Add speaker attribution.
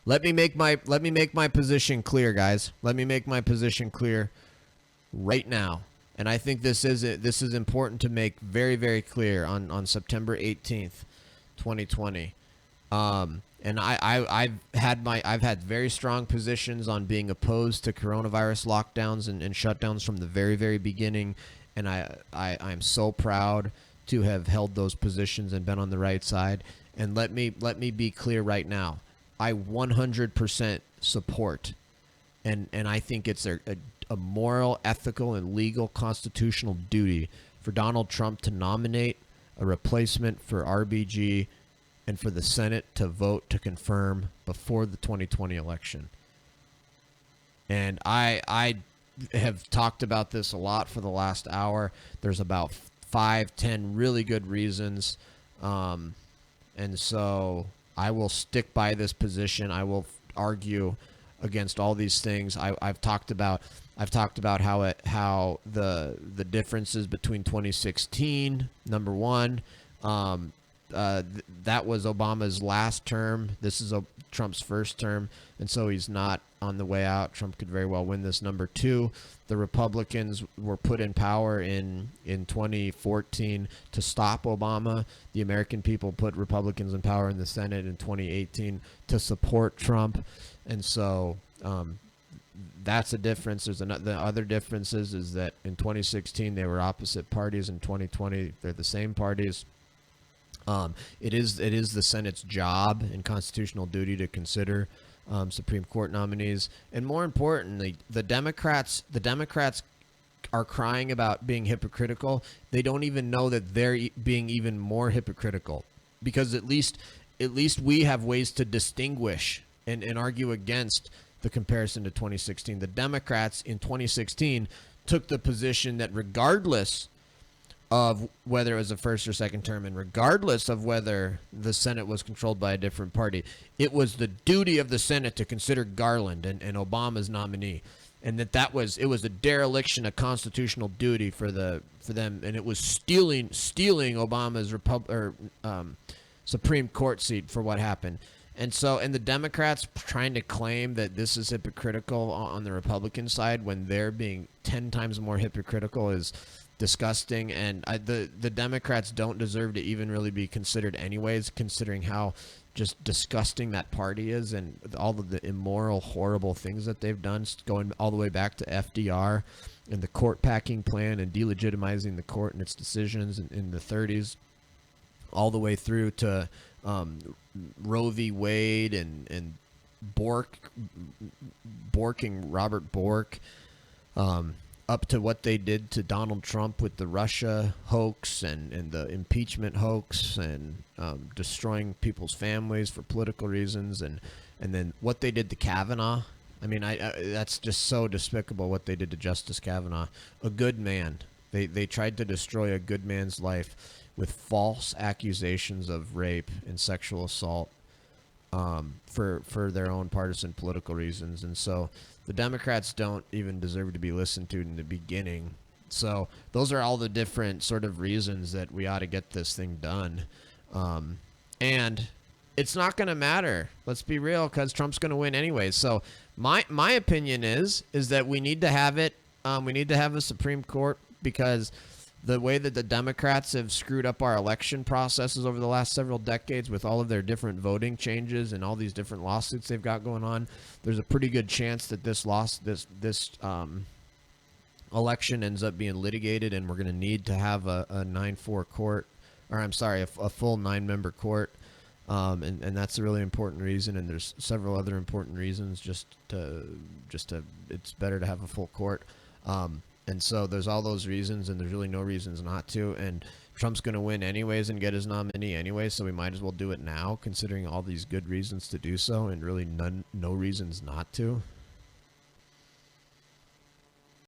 Speaker 1: Let me make my position clear, guys. Let me make my position clear right now. And I think this is important to make very, very clear on September 18th, 2020. And I've had very strong positions on being opposed to coronavirus lockdowns and shutdowns from the very, very beginning. And I'm so proud to have held those positions and been on the right side. And let me be clear right now. I 100% support, and I think it's a moral, ethical, and legal constitutional duty for Donald Trump to nominate a replacement for RBG and for the Senate to vote to confirm before the 2020 election. And I have talked about this a lot for the last hour. There's about 5-10 really good reasons. And so I will stick by this position. I will argue against all these things. I've talked about how the differences between 2016, number one, that was Obama's last term. This is Trump's first term, and so he's not on the way out. Trump could very well win this. Number two, the Republicans were put in power in 2014 to stop Obama. The American people put Republicans in power in the Senate in 2018 to support Trump, and so that's a difference. The other differences is that in 2016 they were opposite parties. In 2020 they're the same parties. It is the Senate's job and constitutional duty to consider Supreme Court nominees, and more importantly, the Democrats are crying about being hypocritical. They don't even know that they're being even more hypocritical, because at least we have ways to distinguish and argue against the comparison to 2016. The Democrats in 2016 took the position that regardless of whether it was a first or second term, and regardless of whether the Senate was controlled by a different party, it was the duty of the Senate to consider Garland and Obama's nominee, and it was a dereliction of constitutional duty for them, and it was stealing Obama's Supreme Court seat for what happened. And the Democrats trying to claim that this is hypocritical on the Republican side when they're being 10 times more hypocritical is disgusting. And the Democrats don't deserve to even really be considered anyways, considering how just disgusting that party is and all of the immoral, horrible things that they've done, going all the way back to FDR and the court packing plan and delegitimizing the court and its decisions in the 30s, all the way through to Roe v. Wade and Robert Bork, up to what they did to Donald Trump with the Russia hoax and the impeachment hoax and destroying people's families for political reasons, and then what they did to Kavanaugh. I mean, that's just so despicable what they did to Justice Kavanaugh, a good man. They tried to destroy a good man's life with false accusations of rape and sexual assault for their own partisan political reasons. And so the Democrats don't even deserve to be listened to in the beginning. So those are all the different sort of reasons that we ought to get this thing done. And it's not going to matter. Let's be real, because Trump's going to win anyway. So my opinion is that we need to have it. We need to have a Supreme Court, because the way that the Democrats have screwed up our election processes over the last several decades with all of their different voting changes and all these different lawsuits they've got going on, there's a pretty good chance that this election ends up being litigated, and we're going to need to have a 9-4 court, or I'm sorry, a full 9-member court. And that's a really important reason, and there's several other important reasons just to it's better to have a full court. And so there's all those reasons, and there's really no reasons not to. And Trump's going to win anyways and get his nominee anyway, so we might as well do it now, considering all these good reasons to do so, and really no reasons not to.